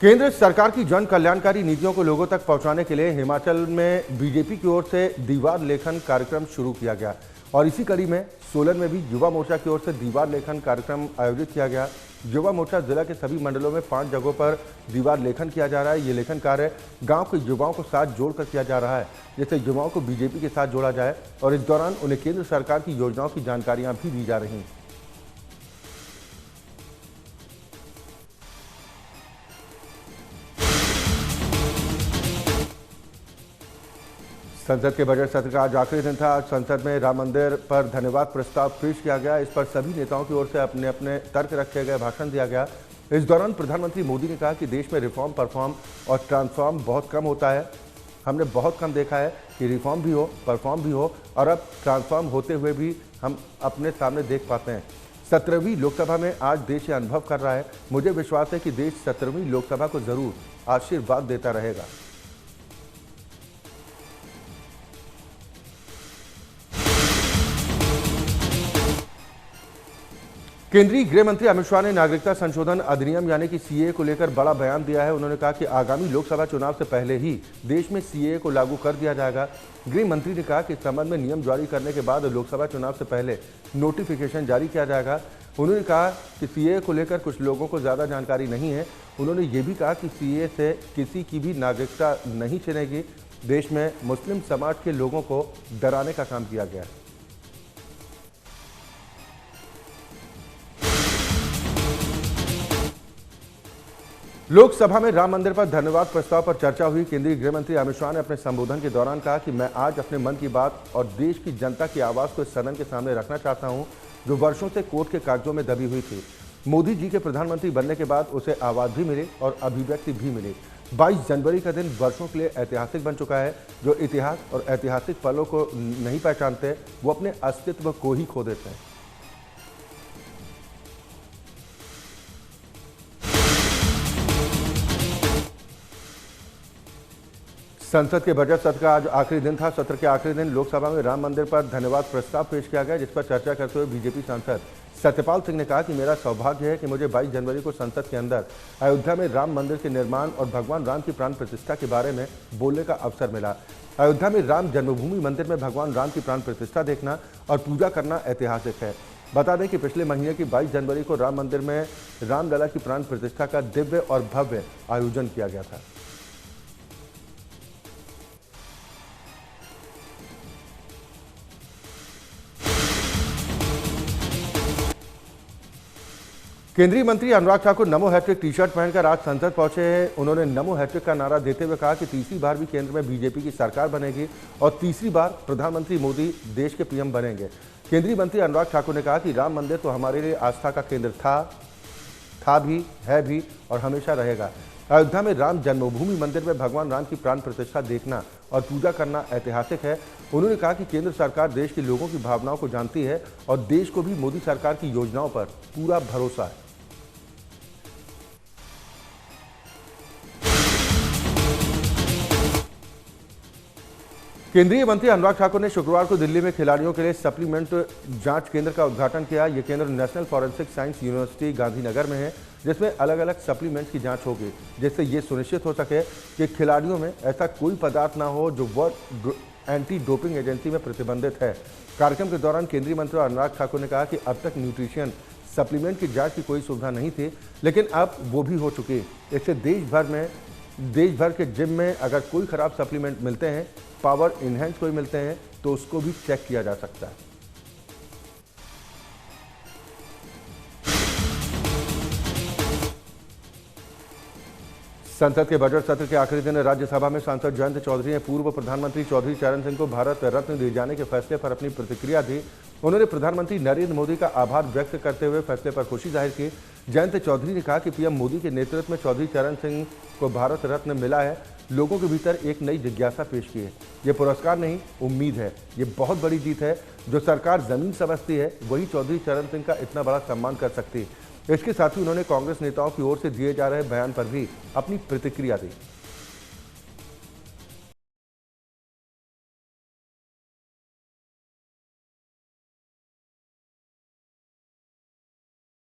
केंद्र सरकार की जन कल्याणकारी नीतियों को लोगों तक पहुंचाने के लिए हिमाचल में बीजेपी की ओर से दीवार लेखन कार्यक्रम शुरू किया गया और इसी कड़ी में सोलन में भी युवा मोर्चा की ओर से दीवार लेखन कार्यक्रम आयोजित किया गया। युवा मोर्चा जिला के सभी मंडलों में 5 जगहों पर दीवार लेखन किया जा रहा है। ये लेखन कार्य गांव के युवाओं को साथ जोड़कर किया जा रहा है, जिससे युवाओं को बीजेपी के साथ जोड़ा जाए और इस दौरान उन्हें केंद्र सरकार की योजनाओं की जानकारियां भी दी जा रही। संसद के बजट सत्र का आज आखिरी दिन था। आज संसद में राम मंदिर पर धन्यवाद प्रस्ताव पेश किया गया। इस पर सभी नेताओं की ओर से अपने अपने तर्क रखे गए, भाषण दिया गया। इस दौरान प्रधानमंत्री मोदी ने कहा कि देश में रिफॉर्म, परफॉर्म और ट्रांसफॉर्म बहुत कम होता है। हमने बहुत कम देखा है कि रिफॉर्म भी हो, परफॉर्म भी हो और अब ट्रांसफॉर्म होते हुए भी हम अपने सामने देख पाते हैं। 17वीं लोकसभा में आज देश ये अनुभव कर रहा है। मुझे विश्वास है कि देश 17वीं लोकसभा को जरूर आशीर्वाद देता रहेगा। केंद्रीय गृह मंत्री अमित शाह ने नागरिकता संशोधन अधिनियम यानी कि सीएए को लेकर बड़ा बयान दिया है। उन्होंने कहा कि आगामी लोकसभा चुनाव से पहले ही देश में सीएए को लागू कर दिया जाएगा। गृह मंत्री ने कहा कि इस संबंध में नियम जारी करने के बाद लोकसभा चुनाव से पहले नोटिफिकेशन जारी किया जाएगा। उन्होंने कहा कि सीएए को लेकर कुछ लोगों को ज़्यादा जानकारी नहीं है। उन्होंने ये भी कहा कि सीएए से किसी की भी नागरिकता नहीं छिनेगी। देश में मुस्लिम समाज के लोगों को डराने का काम किया गया है। लोकसभा में राम मंदिर पर धन्यवाद प्रस्ताव पर चर्चा हुई। केंद्रीय गृह मंत्री अमित शाह ने अपने संबोधन के दौरान कहा कि मैं आज अपने मन की बात और देश की जनता की आवाज को इस सदन के सामने रखना चाहता हूं, जो वर्षों से कोर्ट के कागजों में दबी हुई थी। मोदी जी के प्रधानमंत्री बनने के बाद उसे आवाज भी मिली और अभिव्यक्ति भी मिली। 22 जनवरी का दिन वर्षों के लिए ऐतिहासिक बन चुका है। जो इतिहास और ऐतिहासिक पलों को नहीं पहचानते, वो अपने अस्तित्व को ही खो देते हैं। संसद के बजट सत्र का आज आखिरी दिन था। सत्र के आखिरी दिन लोकसभा में राम मंदिर पर धन्यवाद प्रस्ताव पेश किया गया, जिस पर चर्चा करते हुए बीजेपी सांसद सत्यपाल सिंह ने कहा कि मेरा सौभाग्य है कि मुझे 22 जनवरी को संसद के अंदर अयोध्या में राम मंदिर के निर्माण और भगवान राम की प्राण प्रतिष्ठा के बारे में बोलने का अवसर मिला। अयोध्या में राम जन्मभूमि मंदिर में भगवान राम की प्राण प्रतिष्ठा देखना और पूजा करना ऐतिहासिक है। बता दें कि पिछले महीने की 22 जनवरी को राम मंदिर में रामलला की प्राण प्रतिष्ठा का दिव्य और भव्य आयोजन किया गया था। केंद्रीय मंत्री अनुराग ठाकुर नमो हैट्रिक टी-शर्ट पहनकर आज संसद पहुंचे हैं। उन्होंने नमो हैट्रिक का नारा देते हुए कहा कि तीसरी बार भी केंद्र में बीजेपी की सरकार बनेगी और तीसरी बार प्रधानमंत्री मोदी देश के पीएम बनेंगे। केंद्रीय मंत्री अनुराग ठाकुर ने कहा कि राम मंदिर तो हमारे लिए आस्था का केंद्र था भी, है भी और हमेशा रहेगा। अयोध्या में राम जन्मभूमि मंदिर में भगवान राम की प्राण प्रतिष्ठा देखना और पूजा करना ऐतिहासिक है। उन्होंने कहा कि केंद्र सरकार देश के लोगों की भावनाओं को जानती है और देश को भी मोदी सरकार की योजनाओं पर पूरा भरोसा है। केंद्रीय मंत्री अनुराग ठाकुर ने शुक्रवार को दिल्ली में खिलाड़ियों के लिए सप्लीमेंट जांच केंद्र का उद्घाटन किया। यह केंद्र national forensic science university Gandhinagar में है, जिसमें अलग अलग सप्लीमेंट्स की जांच होगी, जिससे ये सुनिश्चित हो सके कि खिलाड़ियों में ऐसा कोई पदार्थ ना हो जो वर्ल्ड एंटी डोपिंग एजेंसी में प्रतिबंधित है। कार्यक्रम के दौरान केंद्रीय मंत्री अनुराग ठाकुर ने कहा कि अब तक न्यूट्रिशन सप्लीमेंट की जाँच की कोई सुविधा नहीं थी, लेकिन अब वो भी हो चुकी। इससे देश भर के जिम में अगर कोई खराब सप्लीमेंट मिलते हैं, पावर इनहेंस कोई मिलते हैं, तो उसको भी चेक किया जा सकता है। संसद के बजट सत्र के आखिरी दिन राज्यसभा में सांसद जयंत चौधरी ने पूर्व प्रधानमंत्री चौधरी चरण सिंह को भारत रत्न दिए जाने के फैसले पर अपनी प्रतिक्रिया दी। उन्होंने प्रधानमंत्री नरेंद्र मोदी का आभार व्यक्त करते हुए फैसले पर खुशी जाहिर की। जयंत चौधरी ने कहा कि पीएम मोदी के नेतृत्व में चौधरी चरण सिंह को भारत रत्न मिला है। लोगों के भीतर एक नई जिज्ञासा पेश की है। ये पुरस्कार नहीं, उम्मीद है। ये बहुत बड़ी जीत है। जो सरकार जमीन समझती है, वही चौधरी चरण सिंह का इतना बड़ा सम्मान कर सकती है। इसके साथ ही उन्होंने कांग्रेस नेताओं की ओर से दिए जा रहे बयान पर भी अपनी प्रतिक्रिया दी।